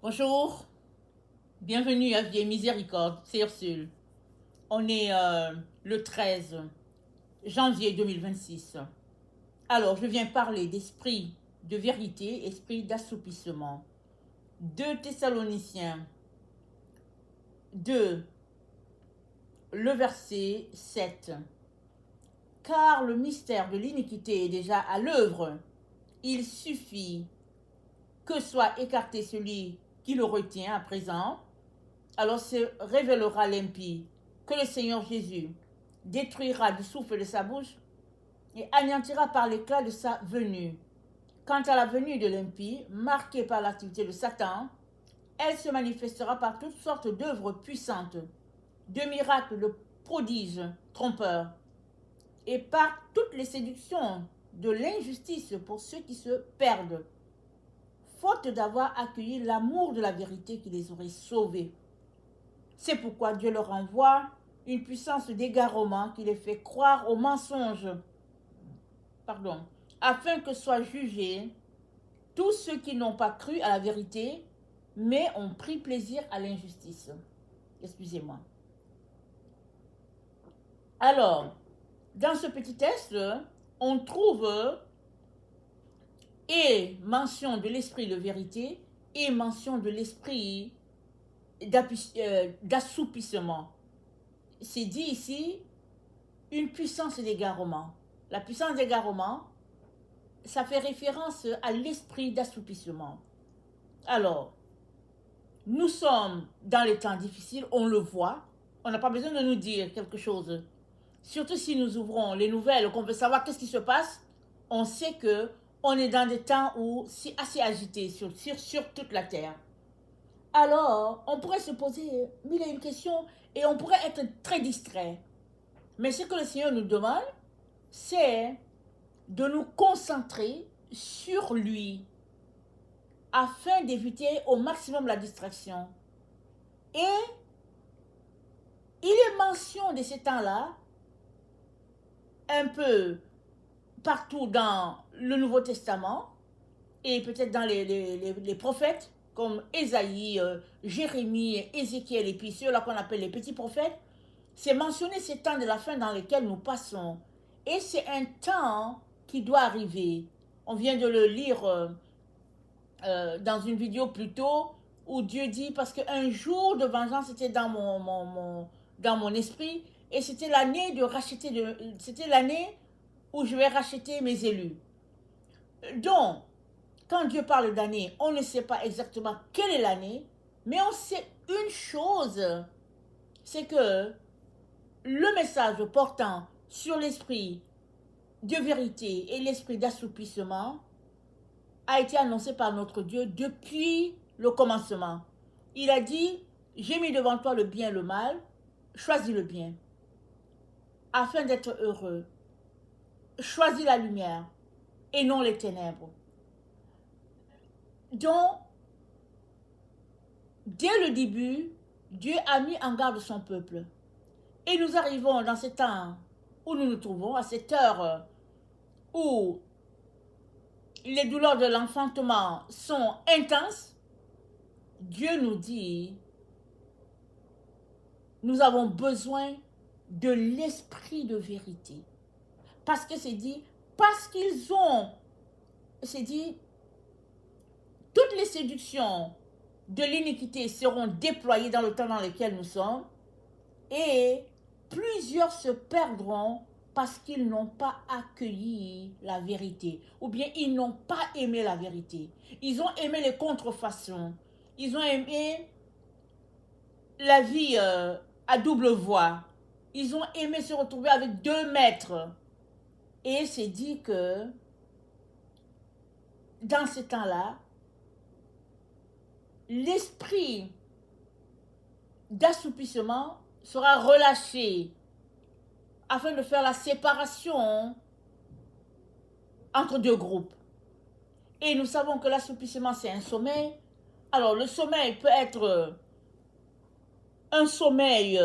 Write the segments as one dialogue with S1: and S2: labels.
S1: Bonjour, bienvenue à Vie et Miséricorde, c'est Ursule. On est le 13 janvier 2026. Alors, je viens parler d'esprit de vérité, esprit d'assoupissement. 2 Thessaloniciens 2, le verset 7. Car le mystère de l'iniquité est déjà à l'œuvre. Il suffit que soit écarté celui qui le retient à présent, alors se révélera l'impie, que le Seigneur Jésus détruira du souffle de sa bouche et anéantira par l'éclat de sa venue. Quant à la venue de l'impie, marquée par l'activité de Satan, elle se manifestera par toutes sortes d'œuvres puissantes, de miracles, de prodiges trompeurs, et par toutes les séductions de l'injustice pour ceux qui se perdent, faute d'avoir accueilli l'amour de la vérité qui les aurait sauvés. C'est pourquoi Dieu leur envoie une puissance d'égarement qui les fait croire aux mensonges, afin que soient jugés tous ceux qui n'ont pas cru à la vérité, mais ont pris plaisir à l'injustice. Excusez-moi. Alors, dans ce petit texte, on trouve et mention de l'esprit de vérité et mention de l'esprit d'assoupissement. C'est dit ici une puissance d'égarement. La puissance d'égarement, ça fait référence à l'esprit d'assoupissement. Alors, nous sommes dans les temps difficiles, on le voit. On n'a pas besoin de nous dire quelque chose. Surtout si nous ouvrons les nouvelles, qu'on veut savoir qu'est-ce qui se passe, on sait que on est dans des temps où c'est assez agité sur toute la terre. Alors, on pourrait se poser mille et une questions et on pourrait être très distrait. Mais ce que le Seigneur nous demande, c'est de nous concentrer sur lui afin d'éviter au maximum la distraction. Et il est mention de ces temps-là un peu partout dans le Nouveau Testament et peut-être dans les prophètes comme Ésaïe, Jérémie, Ézéchiel et puis ceux-là qu'on appelle les petits prophètes. C'est mentionner ces temps de la fin dans lesquels nous passons. Et c'est un temps qui doit arriver. On vient de le lire dans une vidéo plus tôt où Dieu dit, parce qu'un jour de vengeance était dans dans mon esprit et c'était l'année de racheter, c'était l'année où je vais racheter mes élus. Donc, quand Dieu parle d'année, on ne sait pas exactement quelle est l'année, mais on sait une chose, c'est que le message portant sur l'esprit de vérité et l'esprit d'assoupissement a été annoncé par notre Dieu depuis le commencement. Il a dit, j'ai mis devant toi le bien et le mal, choisis le bien, afin d'être heureux. Choisis la lumière et non les ténèbres. Donc, dès le début, Dieu a mis en garde son peuple. Et nous arrivons dans ce temps où nous nous trouvons, à cette heure où les douleurs de l'enfantement sont intenses. Dieu nous dit, nous avons besoin de l'esprit de vérité. Parce que c'est dit, parce qu'ils ont, c'est dit, toutes les séductions de l'iniquité seront déployées dans le temps dans lequel nous sommes et plusieurs se perdront parce qu'ils n'ont pas accueilli la vérité ou bien ils n'ont pas aimé la vérité. Ils ont aimé les contrefaçons. Ils ont aimé la vie à double voie. Ils ont aimé se retrouver avec 2 maîtres. Et c'est dit que dans ce temps-là, l'esprit d'assoupissement sera relâché afin de faire la séparation entre 2 groupes. Et nous savons que l'assoupissement, c'est un sommeil. Alors, le sommeil peut être un sommeil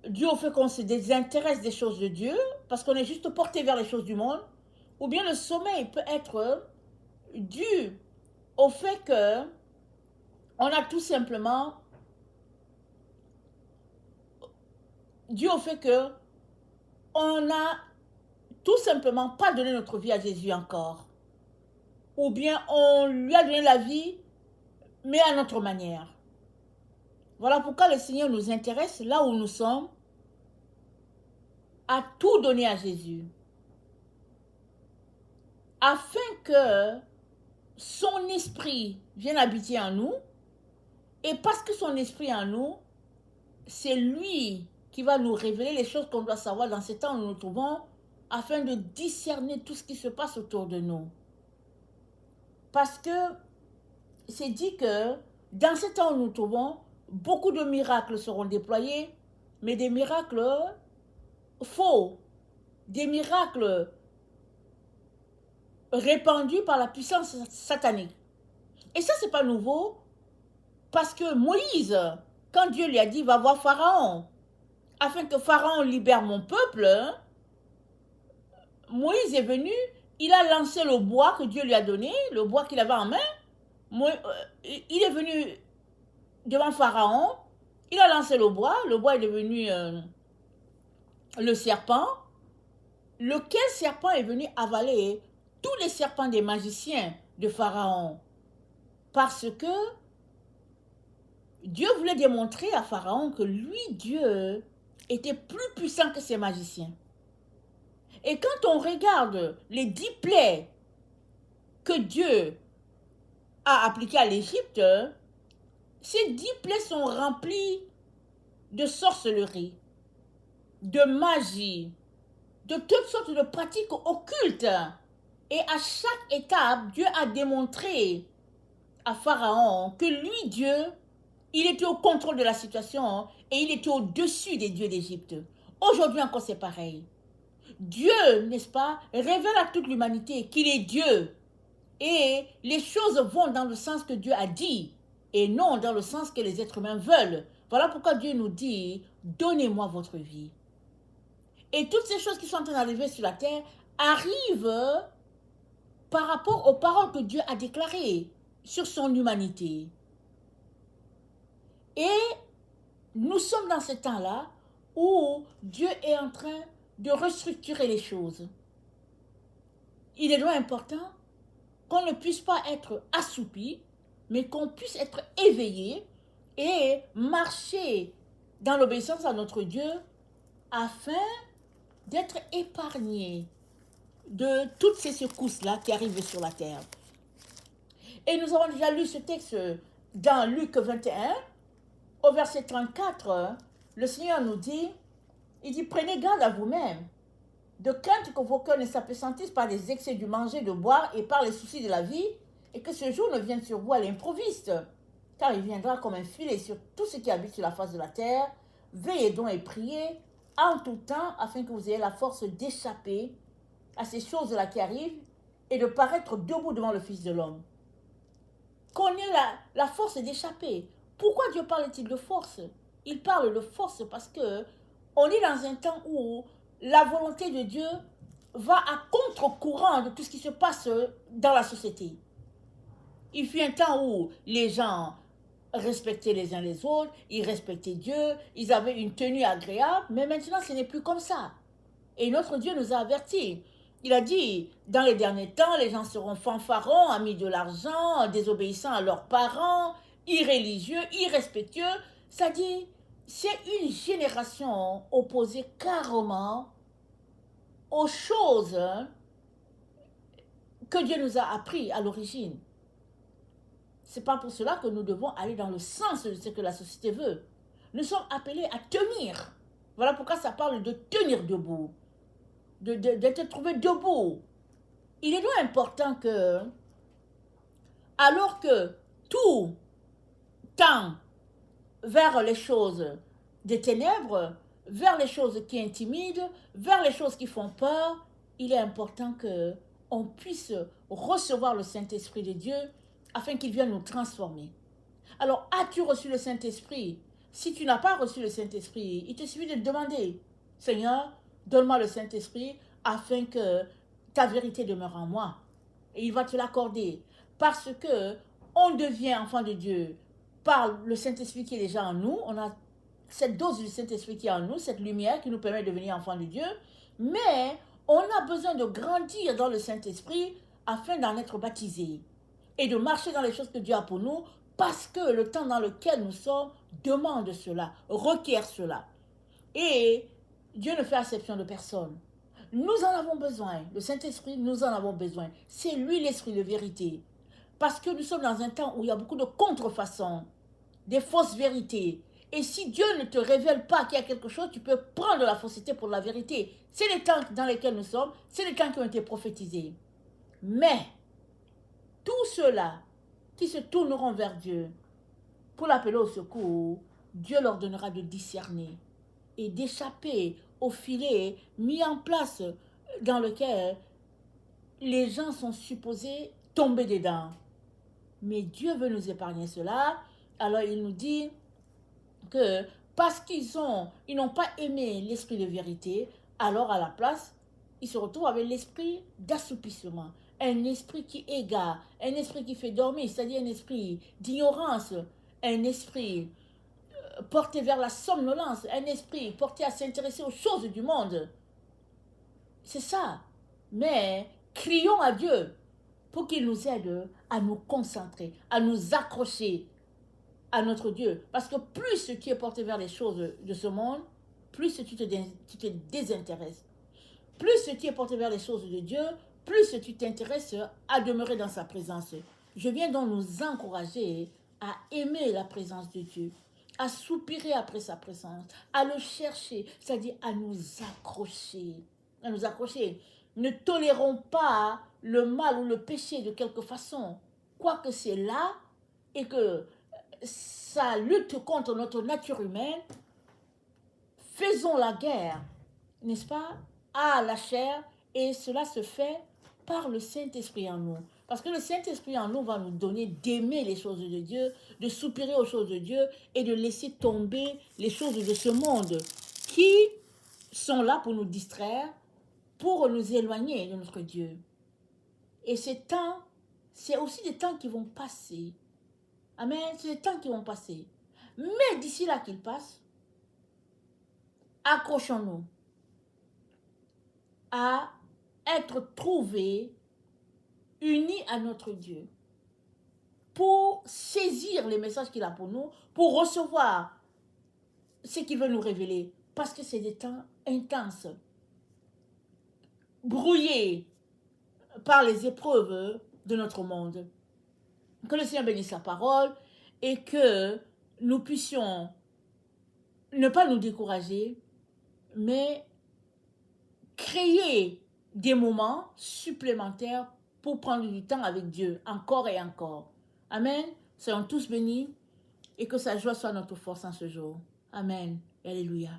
S1: dû au fait qu'on se désintéresse des choses de Dieu, parce qu'on est juste porté vers les choses du monde, ou bien le sommeil peut être dû au fait que On a tout simplement dû au fait que on n'a tout simplement pas donné notre vie à Jésus encore. Ou bien on lui a donné la vie, mais à notre manière. Voilà pourquoi le Seigneur nous intéresse là où nous sommes, à tout donner à Jésus. Afin que son esprit vienne habiter en nous. Et parce que son esprit est en nous, c'est lui qui va nous révéler les choses qu'on doit savoir dans ces temps où nous nous trouvons, afin de discerner tout ce qui se passe autour de nous. Parce que c'est dit que dans ces temps où nous nous trouvons, beaucoup de miracles seront déployés, mais des miracles faux, des miracles répandus par la puissance satanique. Et ça, c'est pas nouveau, parce que Moïse, quand Dieu lui a dit, va voir Pharaon, afin que Pharaon libère mon peuple, Moïse est venu, il a lancé le bois que Dieu lui a donné, le bois qu'il avait en main. Il est venu devant Pharaon, il a lancé le bois est devenu le serpent, lequel serpent est venu avaler tous les serpents des magiciens de Pharaon. Parce que Dieu voulait démontrer à Pharaon que lui, Dieu, était plus puissant que ses magiciens. Et quand on regarde les 10 plaies que Dieu a appliquées à l'Égypte, ces 10 plaies sont remplies de sorcellerie, de magie, de toutes sortes de pratiques occultes. Et à chaque étape, Dieu a démontré à Pharaon que lui, Dieu, il était au contrôle de la situation et il était au-dessus des dieux d'Égypte. Aujourd'hui encore, c'est pareil. Dieu, n'est-ce pas, révèle à toute l'humanité qu'il est Dieu. Et les choses vont dans le sens que Dieu a dit et non dans le sens que les êtres humains veulent. Voilà pourquoi Dieu nous dit, donnez-moi votre vie. Et toutes ces choses qui sont en train d'arriver sur la terre arrivent par rapport aux paroles que Dieu a déclarées sur son humanité. Et nous sommes dans ce temps-là où Dieu est en train de restructurer les choses. Il est donc important qu'on ne puisse pas être assoupi, mais qu'on puisse être éveillé et marcher dans l'obéissance à notre Dieu afin d'être épargné de toutes ces secousses-là qui arrivent sur la terre. Et nous avons déjà lu ce texte dans Luc 21, au verset 34, le Seigneur nous dit, il dit, prenez garde à vous-même, de crainte que vos cœurs ne s'apesantissent par les excès du manger, de boire et par les soucis de la vie, et que ce jour ne vienne sur vous à l'improviste, car il viendra comme un filet sur tout ce qui habite sur la face de la terre. Veillez donc et priez en tout temps, afin que vous ayez la force d'échapper à ces choses-là qui arrivent et de paraître debout devant le Fils de l'homme. Qu'on ait la force d'échapper. Pourquoi Dieu parle-t-il de force? Il parle de force parce que on est dans un temps où la volonté de Dieu va à contre-courant de tout ce qui se passe dans la société. Il fut un temps où les gens respectaient les uns les autres, ils respectaient Dieu, ils avaient une tenue agréable, mais maintenant ce n'est plus comme ça. Et notre Dieu nous a avertis. Il a dit, dans les derniers temps, les gens seront fanfarons, amis de l'argent, désobéissants à leurs parents, irréligieux, irrespectueux. Ça dit, c'est une génération opposée carrément aux choses que Dieu nous a appris à l'origine. C'est pas pour cela que nous devons aller dans le sens de ce que la société veut. Nous sommes appelés à tenir. Voilà pourquoi ça parle de tenir debout. D'être trouvé debout. Il est donc important que, alors que tout tend vers les choses des ténèbres, vers les choses qui intimident, vers les choses qui font peur, il est important que on puisse recevoir le Saint-Esprit de Dieu afin qu'il vienne nous transformer. Alors, as-tu reçu le Saint-Esprit? Si tu n'as pas reçu le Saint-Esprit, il te suffit de demander, Seigneur, donne-moi le Saint-Esprit afin que ta vérité demeure en moi. Et il va te l'accorder. Parce que on devient enfant de Dieu par le Saint-Esprit qui est déjà en nous, on a cette dose du Saint-Esprit qui est en nous, cette lumière qui nous permet de devenir enfants de Dieu, mais on a besoin de grandir dans le Saint-Esprit afin d'en être baptisé et de marcher dans les choses que Dieu a pour nous, parce que le temps dans lequel nous sommes demande cela, requiert cela. Et Dieu ne fait exception de personne. Nous en avons besoin. Le Saint-Esprit, nous en avons besoin. C'est lui l'Esprit de vérité. Parce que nous sommes dans un temps où il y a beaucoup de contrefaçons, des fausses vérités. Et si Dieu ne te révèle pas qu'il y a quelque chose, tu peux prendre la fausseté pour la vérité. C'est les temps dans lesquels nous sommes, c'est les temps qui ont été prophétisés. Mais, tous ceux-là qui se tourneront vers Dieu pour l'appeler au secours, Dieu leur donnera de discerner et d'échapper au filet mis en place dans lequel les gens sont supposés tomber dedans. Mais Dieu veut nous épargner cela. Alors il nous dit que parce qu'ils n'ont pas aimé l'esprit de vérité, alors à la place, ils se retrouvent avec l'esprit d'assoupissement. Un esprit qui égare, un esprit qui fait dormir, c'est-à-dire un esprit d'ignorance, un esprit porté vers la somnolence, un esprit porté à s'intéresser aux choses du monde. C'est ça. Mais crions à Dieu pour qu'il nous aide à nous concentrer, à nous accrocher à notre Dieu. Parce que plus tu es porté vers les choses de ce monde, plus tu te désintéresses. Plus tu es porté vers les choses de Dieu, plus tu t'intéresses à demeurer dans sa présence. Je viens donc nous encourager à aimer la présence de Dieu, à soupirer après sa présence, à le chercher, c'est-à-dire à nous accrocher. À nous accrocher. Ne tolérons pas le mal ou le péché de quelque façon, quoique c'est là et que ça lutte contre notre nature humaine. Faisons la guerre, n'est-ce pas, à la chair, et cela se fait par le Saint-Esprit en nous. Parce que le Saint-Esprit en nous va nous donner d'aimer les choses de Dieu, de soupirer aux choses de Dieu et de laisser tomber les choses de ce monde qui sont là pour nous distraire, pour nous éloigner de notre Dieu. Et ces temps, c'est aussi des temps qui vont passer. Amen, c'est des temps qui vont passer. Mais d'ici là qu'ils passent, accrochons-nous à être trouvés unis à notre Dieu pour saisir les messages qu'il a pour nous, pour recevoir ce qu'il veut nous révéler, parce que c'est des temps intenses, brouillés par les épreuves de notre monde. Que le Seigneur bénisse sa parole et que nous puissions ne pas nous décourager, mais créer des moments supplémentaires pour prendre du temps avec Dieu, encore et encore. Amen. Soyons tous bénis et que sa joie soit notre force en ce jour. Amen. Alléluia.